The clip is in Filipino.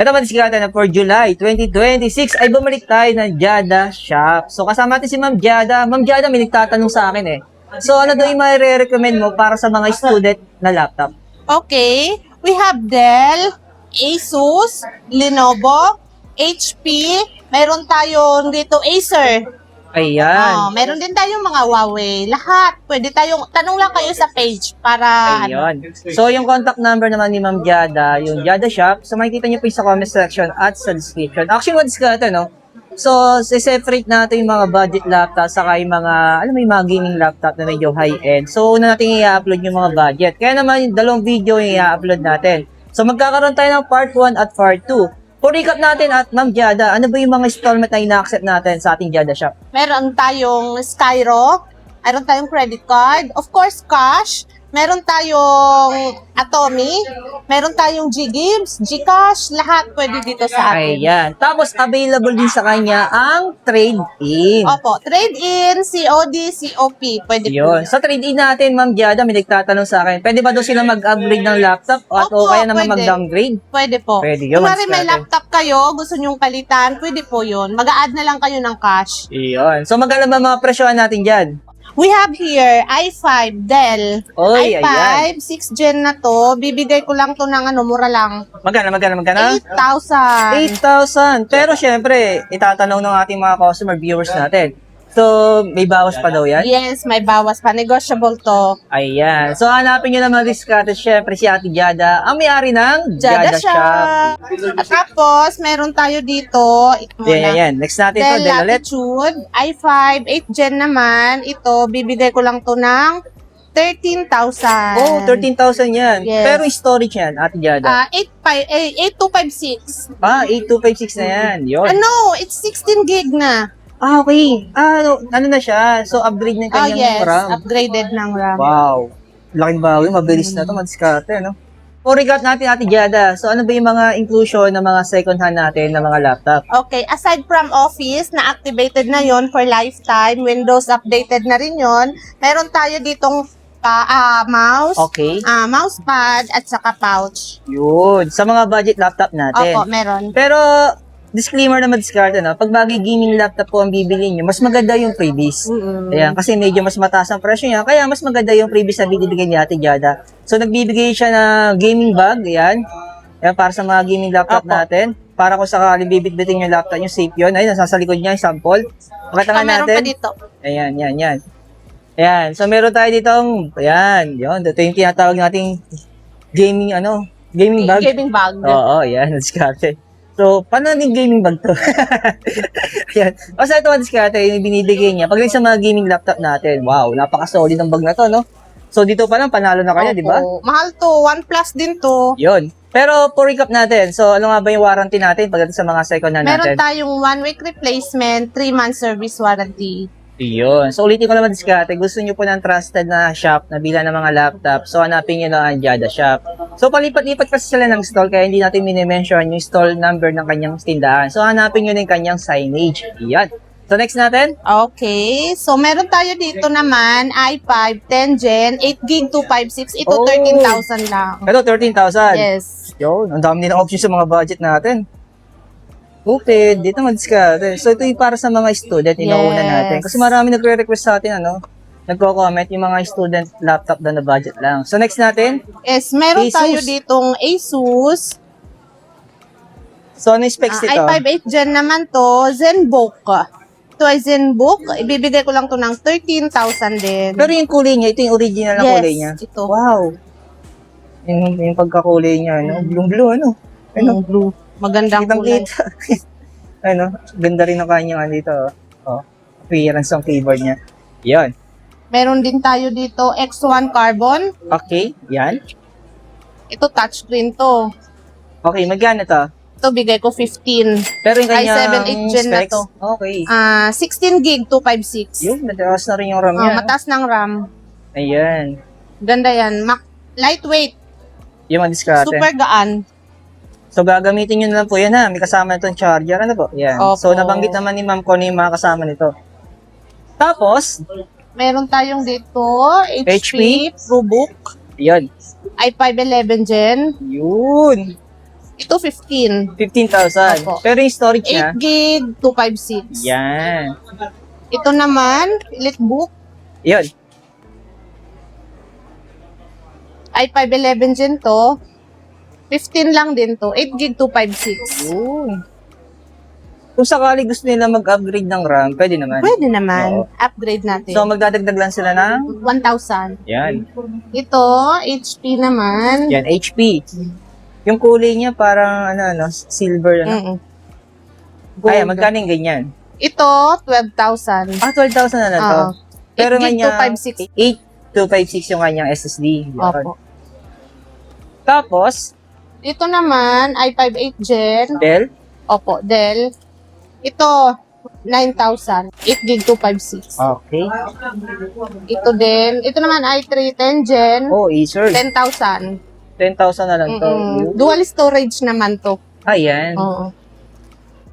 Ito ba diskarte na for July 2026 ay bumalik tayo ng Jada Shop. So kasama natin si Ma'am Jada. Ma'am Jada, may nagtatanong sa akin eh. So ano daw yung mai-recommend mo para sa mga student na laptop? Okay, we have Dell, Asus, Lenovo, HP, meron tayong dito Acer. Ayan. Meron din tayong mga Huawei. Lahat. Pwede tayong, tanong lang kayo sa page para Ayun. So, yung contact number naman ni Ma'am Jada, yung Jada Shop, so makikita niyo po yung sa comment section at sa description. Actually, what is ka ito, no? So, separate natin yung mga budget laptop saka yung mga, alam mo yung mga gaming laptop na medyo high-end. So, una natin i-upload yung mga budget. Kaya naman, yung dalawang video yung i-upload natin. So, magkakaroon tayo ng part 1 at part 2. For recap natin at Ma'am Jada, ano ba yung mga installment na ina-accept natin sa ating Jada Shop? meron tayong Skyro, meron tayong credit card, of course cash, meron tayong Atomy, meron tayong Ggibbs, Gcash, lahat pwede dito sa atin. Ayan. Tapos, available din sa kanya ang trade-in. Opo, trade-in, COD, COP, pwede po. Yun. Sa trade-in natin, Ma'am Jada, may nagtatanong sa akin, pwede ba daw sila mag-upgrade ng laptop at o Opo, kaya naman pwede. mag-downgrade? Pwede po. Pwede yun, Kunwari may mas laptop kayo, gusto nyong palitan, pwede po yun. Mag-a-add na lang kayo ng cash. Yun. So, magkano ba mga presyohan natin dyan? We have here i5 Dell. Oy, i5, ayan. 6th gen na to. Bibigay ko lang to ng mura lang. Magkano? 8,000. 8,000. Pero syempre, itatanong ng ating mga customer viewers natin. So, may bawas pa daw yan? Yes, may bawas pa. Negotiable to. Ayan. So, hanapin nyo naman discount. Syempre, si Ate Jada, ang may-ari ng Jada Jada Shop. Shop. At tapos, meron tayo dito. Ito muna. Ayan. Next natin to, Dell Dell ulit. Latitude. i5, 8th gen naman. Ito, bibigay ko lang to ng 13,000. Oh, 13,000 yan. Yes. Pero storage yan, Ate Jada. 8256. 8256 na yan. Yun. Ano, it's 16 gig na. Okay. Ano na siya? So, upgrade ng kanyang yes, RAM. upgraded ng RAM. Wow. Laking bawi. Mabilis na to. Madiskarte, no? For recap natin, Ate Jada. So, ano ba yung mga inclusion ng mga second hand natin na mga laptop? Okay, aside from Office, na activated na yon for lifetime, Windows updated na rin yon. Meron tayo ditong mouse, Okay. mousepad, at saka pouch. Yun. Sa mga budget laptop natin. Opo, meron. Pero, disclaimer na madiskarte, no? Pag bagay gaming laptop po ang bibili nyo, mas maganda yung freebies. Ayan, kasi medyo mas mataas ang presyo niya, kaya mas maganda yung freebies na binibigay ni Ate Jada. So, nagbibigay siya ng gaming bag, ayan. Ayan, para sa mga gaming laptop Opo. natin. Para kung sakaling bibit-bitin yung laptop nyo, safe yun. Ayun, nasa likod niya yung sample. Pakita nga Meron pa natin. dito. Ayan, yan. Ayan, so meron tayo ditong, ayan, yun. Ito yung tinatawag nating gaming, gaming bag. Gaming bag. Oo, yan, diskarte. So, paano yung gaming bag to? Yan. Basta ito ang diskarte, yung binibigay niya. Pag sa mga gaming laptop natin, wow, napaka-solid ng bag na to, no? So, dito pa lang, panalo na kanya, di ba? Opo. Mahal to, OnePlus din to. Yun. Pero, for recap natin, so, ano nga ba yung warranty natin pagdating sa mga second hand Meron natin? tayong 1-week replacement, 3-month service warranty. Yun. So, ulitin ko naman diskarte. Gusto nyo po ng trusted na shop na bila ng mga laptop. So, hanapin nyo na ang Jada Shop. So, palipat-lipat kasi sila ng stall kaya hindi natin minimension yung stall number ng kanyang tindahan. So, hanapin nyo na yung kanyang signage. Yan. So, next natin. Okay. So, meron tayo dito naman, i5, 10 Gen, 8 gig 256. Ito, Oh. 13,000 lang. Ito, 13,000. Yes. Yun. Ang dami nilang options sa mga budget natin. Okay, dito mag-diskarte. So, ito yung para sa mga student, inauna Yes. natin. Kasi marami nagre-request sa atin, nagko-comment yung mga student laptop na budget lang. So, next natin. Yes, meron Asus. tayo ditong Asus. So, ano yung specs nito? i5 8 Gen naman to, ZenBook. Ito ay ZenBook. Ibibigay ko lang to ng 13,000 din. Pero yung kulay niya, ito yung original na Yes, kulay niya. ito. Wow. Yung pagkakulay niya, blue, Yung blue. Magandang kulay. Kitang-kita. Ganda rin ang kanyang dito. Appearance ng keyboard niya. Yan. Meron din tayo dito X1 Carbon. Okay, yan. Ito touchscreen to. Okay, magkano to? Ito bigay ko 15. Pero yung kanyang i7 8 Gen na specs, to. okay. 16 gig 256. Yung, mataas na rin yung RAM niya. Mataas ng RAM. Ayan. Ganda yan. Lightweight. Yung mga diskarte. Super gaan. So, gagamitin nyo na lang po yan ha. May kasama na itong charger. Ano po? Yan. Opo. So, nabanggit naman ni ma'am ko na yung mga kasama nito. Tapos, Meron tayong dito HP. HP ProBook. yun. i5 11 Gen. Yun. Ito 15. 15,000. Opo. Pero yung storage niya, 8 gig, 256. yan. Ito naman, EliteBook, Yun. i5 11 Gen to. 15 lang din to. 8 gig, 256. Ooh. Kung sakali gusto nila mag-upgrade ng RAM, pwede naman. Pwede naman. Oo. Upgrade natin. So, magdadagdag lang sila ng 1,000. yan. Ito, HP naman. Yan, HP. Yung kulay niya parang silver Mm-mm. Kaya, Gold. magkano yung ganyan? Ito, 12,000. 12,000 na to. Oo. Pero 8 gig, kanya 256. 8256 yung kanyang SSD. Yun. Opo. Tapos, Ito naman, i5 8 Gen. Dell. Opo, Dell. Ito, 9,000. 8 gig, 256. Okay. Ito din. Ito naman, i3 10 Gen. Oh, Acer. 10,000. 10,000 na lang to. Mm-mm. Dual storage naman to. Ayan. Oo.